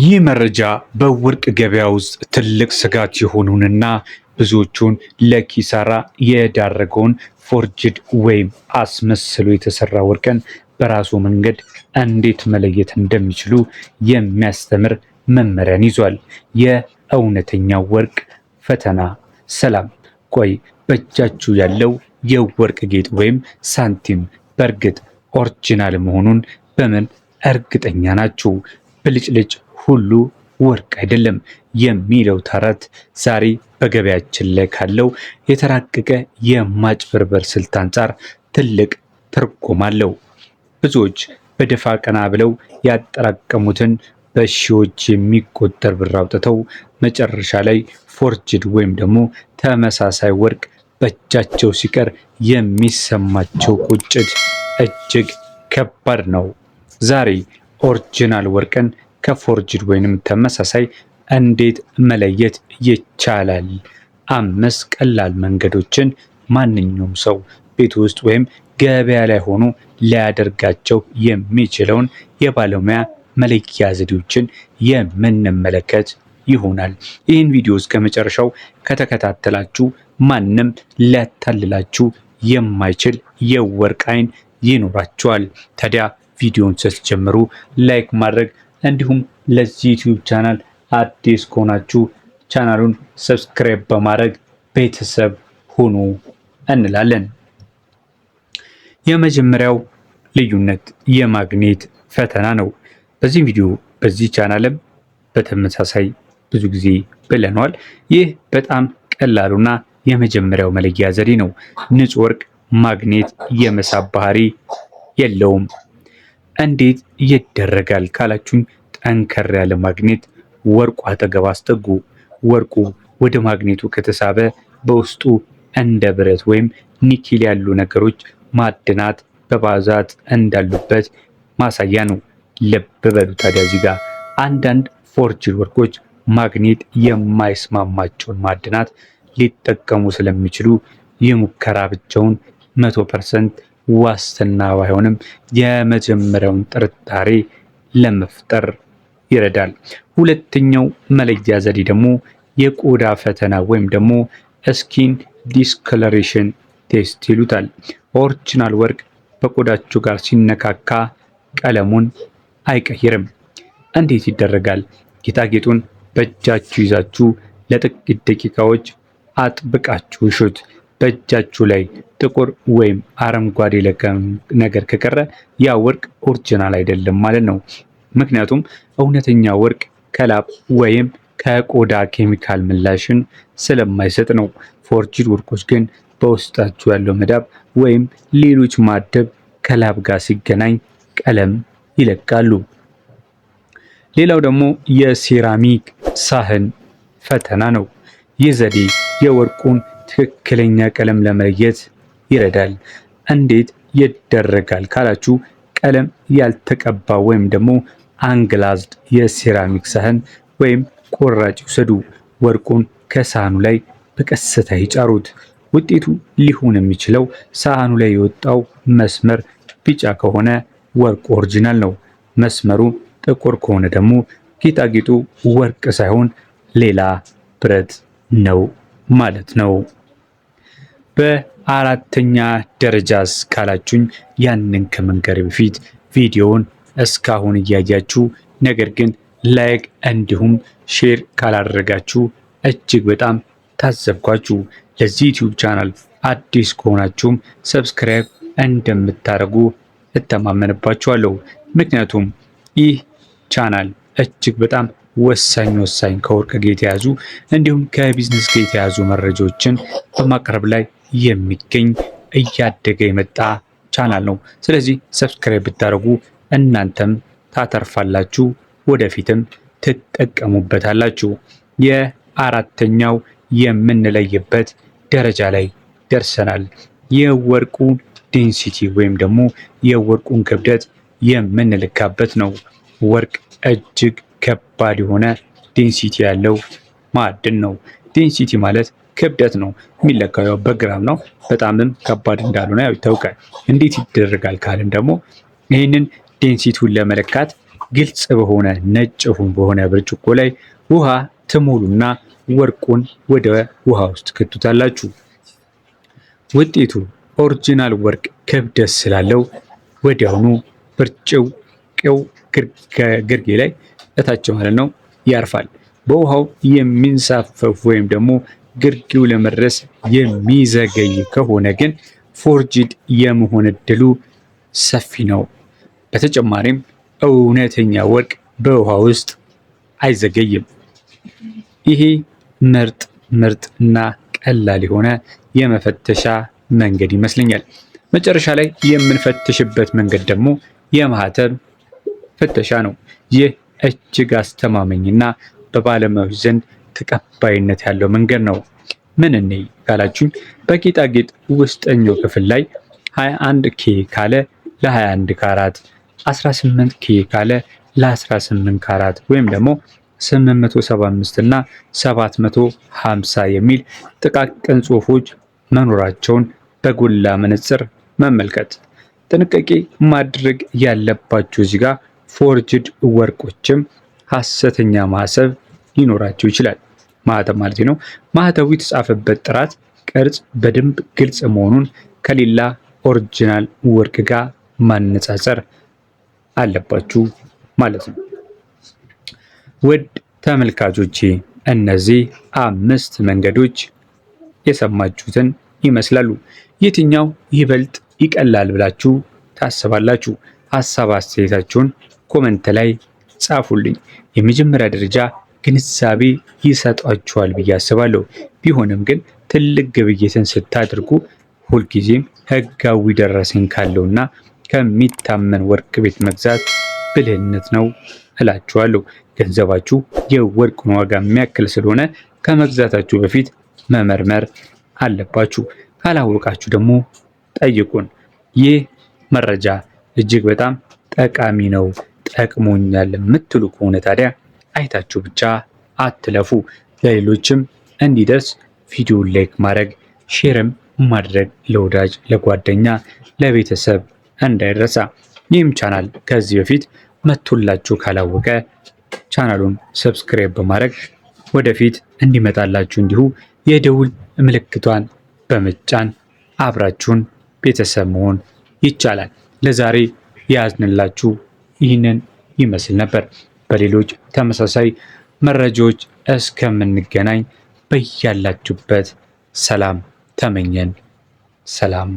ይህ መረጃ በወርቅ ገበያ ውስጥ ትልቅ ስጋት የሆኑንና ብዙዎቹን ለኪሳራ የዳረገውን ፎርጅድ ወይም አስመስሎ የተሰራ ወርቅን በራሱ መንገድ እንዴት መለየት እንደሚችሉ የሚያስተምር መመሪያን ይዟል። የእውነተኛው ወርቅ ፈተና። ሰላም። ቆይ በእጃችሁ ያለው የወርቅ ጌጥ ወይም ሳንቲም በእርግጥ ኦሪጂናል መሆኑን በምን እርግጠኛ ናችሁ? ብልጭልጭ ሁሉ ወርቅ አይደለም የሚለው ተረት ዛሬ በገበያችን ላይ ካለው የተራቀቀ የማጭበርበር ስልት አንጻር ትልቅ ትርጉም አለው። ብዙዎች በደፋ ቀና ብለው ያጠራቀሙትን በሺዎች የሚቆጠር ብር አውጥተው መጨረሻ ላይ ፎርጅድ ወይም ደግሞ ተመሳሳይ ወርቅ በእጃቸው ሲቀር የሚሰማቸው ቁጭት እጅግ ከባድ ነው። ዛሬ ኦሪጂናል ወርቅን ከፎርጅድ ወይንም ተመሳሳይ እንዴት መለየት ይቻላል? 5 ቀላል መንገዶችን ማንኛውም ሰው ቤት ውስጥ ወይም ገበያ ላይ ሆኖ ሊያደርጋቸው የሚችለውን የባለሙያ መለኪያ ዘዴዎችን የምንመለከት ይሆናል። ይህን ቪዲዮ እስከ መጨረሻው ከተከታተላችሁ ማንም ሊያታልላችሁ የማይችል የወርቅ አይን ይኖራችኋል። ታዲያ ቪዲዮውን ስትጀምሩ ላይክ ማድረግ እንዲሁም ለዚህ ዩቲዩብ ቻናል አዲስ ከሆናችሁ ቻናሉን ሰብስክራይብ በማድረግ ቤተሰብ ሁኑ እንላለን። የመጀመሪያው ልዩነት የማግኔት ፈተና ነው። በዚህ ቪዲዮ በዚህ ቻናልም በተመሳሳይ ብዙ ጊዜ ብለናል። ይህ በጣም ቀላሉና የመጀመሪያው መለያ ዘዴ ነው። ንጹህ ወርቅ ማግኔት የመሳብ ባህሪ የለውም። እንዴት ይደረጋል ካላችሁኝ፣ ጠንከር ያለ ማግኔት ወርቁ አጠገብ አስጠጉ። ወርቁ ወደ ማግኔቱ ከተሳበ በውስጡ እንደ ብረት ወይም ኒኬል ያሉ ነገሮች ማዕድናት በብዛት እንዳሉበት ማሳያ ነው። ልብ በሉ ታዲያ እዚህ ጋር አንዳንድ ፎርጅድ ወርቆች ማግኔት የማይስማማቸውን ማዕድናት ሊጠቀሙ ስለሚችሉ የሙከራ ብቻውን 100% ዋስትና ባይሆንም የመጀመሪያውን ጥርጣሬ ለመፍጠር ይረዳል። ሁለተኛው መለያ ዘዴ ደግሞ የቆዳ ፈተና ወይም ደግሞ ስኪን ዲስከለሬሽን ቴስት ይሉታል። ኦሪጂናል ወርቅ በቆዳችሁ ጋር ሲነካካ ቀለሙን አይቀይርም። እንዴት ይደረጋል? ጌጣጌጡን በእጃችሁ ይዛችሁ ለጥቂት ደቂቃዎች አጥብቃችሁ እሹት። በእጃችሁ ላይ ጥቁር ወይም አረንጓዴ ነገር ከቀረ ያ ወርቅ ኦሪጂናል አይደለም ማለት ነው። ምክንያቱም እውነተኛ ወርቅ ከላብ ወይም ከቆዳ ኬሚካል ምላሽን ስለማይሰጥ ነው። ፎርጅድ ወርቆች ግን በውስጣቸው ያለው መዳብ ወይም ሌሎች ማደብ ከላብ ጋር ሲገናኝ ቀለም ይለቃሉ። ሌላው ደግሞ የሴራሚክ ሳህን ፈተና ነው። ይህ ዘዴ የወርቁን ትክክለኛ ቀለም ለመለየት ይረዳል። እንዴት ይደረጋል ካላችሁ፣ ቀለም ያልተቀባ ወይም ደግሞ አንግላዝድ የሴራሚክ ሳህን ወይም ቁራጭ ይውሰዱ። ወርቁን ከሳህኑ ላይ በቀስታ ይጫሩት። ውጤቱ ሊሆን የሚችለው ሳህኑ ላይ የወጣው መስመር ቢጫ ከሆነ ወርቁ ኦሪጂናል ነው። መስመሩ ጥቁር ከሆነ ደግሞ ጌጣጌጡ ወርቅ ሳይሆን ሌላ ብረት ነው ማለት ነው። በአራተኛ ደረጃስ ካላችሁኝ፣ ያንን ከመንገር በፊት ቪዲዮውን እስካሁን እያያችሁ ነገር ግን ላይክ እንዲሁም ሼር ካላደረጋችሁ እጅግ በጣም ታዘብኳችሁ። ለዚህ ዩቲዩብ ቻናል አዲስ ከሆናችሁም ሰብስክራይብ እንደምታደርጉ እተማመንባችኋለሁ። ምክንያቱም ይህ ቻናል እጅግ በጣም ወሳኝ ከወርቅ ጋር የተያዙ እንዲሁም ከቢዝነስ ጋር የተያዙ መረጃዎችን በማቅረብ ላይ የሚገኝ እያደገ የመጣ ቻናል ነው። ስለዚህ ሰብስክራይብ ብታደርጉ እናንተም ታተርፋላችሁ፣ ወደፊትም ትጠቀሙበታላችሁ። የአራተኛው የምንለይበት ደረጃ ላይ ደርሰናል። የወርቁን ዴንሲቲ ወይም ደግሞ የወርቁን ክብደት የምንለካበት ነው። ወርቅ እጅግ ከባድ የሆነ ዴንሲቲ ያለው ማዕድን ነው። ዴንሲቲ ማለት ክብደት ነው። የሚለካው ያው በግራም ነው። በጣምም ከባድ እንዳልሆነ ያው ይታወቃል። እንዴት ይደረጋል ካልን ደግሞ ይህንን ዴንሲቲውን ለመለካት ግልጽ በሆነ ነጭ በሆነ ብርጭቆ ላይ ውሃ ትሞሉና ወርቁን ወደ ውሃ ውስጥ ትከቱታላችሁ። ውጤቱ ኦሪጂናል ወርቅ ክብደት ስላለው ወዲያውኑ ብርጭቆው ግርጌ ላይ እታች ማለት ነው ያርፋል። በውሃው የሚንሳፈፍ ወይም ደግሞ ግርጌው ለመድረስ የሚዘገይ ከሆነ ግን ፎርጅድ የመሆን እድሉ ሰፊ ነው። በተጨማሪም እውነተኛ ወርቅ በውሃ ውስጥ አይዘገይም። ይሄ ምርጥ እና ቀላል የሆነ የመፈተሻ መንገድ ይመስለኛል። መጨረሻ ላይ የምንፈትሽበት መንገድ ደግሞ የማህተም ፍተሻ ነው። ይህ እጅግ አስተማማኝና በባለሙያዎች ዘንድ ተቀባይነት ያለው መንገድ ነው። ምን እንይ ካላችሁኝ በጌጣጌጥ ውስጠኛው ክፍል ላይ 21 ኬ ካለ ለ21 ካራት፣ 18 ኬ ካለ ለ18 ካራት ወይም ደግሞ 875 እና 750 የሚል ጥቃቅን ጽሑፎች መኖራቸውን በጎላ መነጽር መመልከት። ጥንቃቄ ማድረግ ያለባችሁ እዚህ ጋር ፎርጅድ ወርቆችም ሐሰተኛ ማህተብ ሊኖራቸው ይችላል። ማህተብ ማለት ነው። ማህተቡ የተጻፈበት ጥራት፣ ቅርጽ በደንብ ግልጽ መሆኑን ከሌላ ኦሪጂናል ወርቅ ጋር ማነጻጸር አለባችሁ ማለት ነው። ውድ ተመልካቾቼ እነዚህ 5 መንገዶች የሰማችሁትን ይመስላሉ። የትኛው ይበልጥ ይቀላል ብላችሁ ታስባላችሁ? ሐሳብ አስተያየታችሁን ኮመንት ላይ ጻፉልኝ። የመጀመሪያ ደረጃ ግንዛቤ ይሰጧችኋል ብዬ አስባለሁ። ቢሆንም ግን ትልቅ ግብይትን ስታደርጉ ሁልጊዜም ሕጋዊ ደረሰኝ ካለውና ከሚታመን ወርቅ ቤት መግዛት ብልህነት ነው እላችኋለሁ። ገንዘባችሁ የወርቁን ዋጋ የሚያክል ስለሆነ ከመግዛታችሁ በፊት መመርመር አለባችሁ። ካላወቃችሁ ደግሞ ጠይቁን። ይህ መረጃ እጅግ በጣም ጠቃሚ ነው፣ ጠቅሞኛል የምትሉ ከሆነ ታዲያ አይታችሁ ብቻ አትለፉ። ለሌሎችም እንዲደርስ ቪዲዮን ላይክ ማድረግ፣ ሼርም ማድረግ ለወዳጅ ለጓደኛ ለቤተሰብ እንዳይረሳ። ይህም ቻናል ከዚህ በፊት መቶላችሁ ካላወቀ ቻናሉን ሰብስክራይብ በማድረግ ወደፊት እንዲመጣላችሁ እንዲሁ የደውል ምልክቷን በመጫን አብራችሁን ቤተሰብ መሆን ይቻላል። ለዛሬ ያዝንላችሁ ይህንን ይመስል ነበር። በሌሎች ተመሳሳይ መረጃዎች እስከምንገናኝ በያላችሁበት ሰላም ተመኘን። ሰላም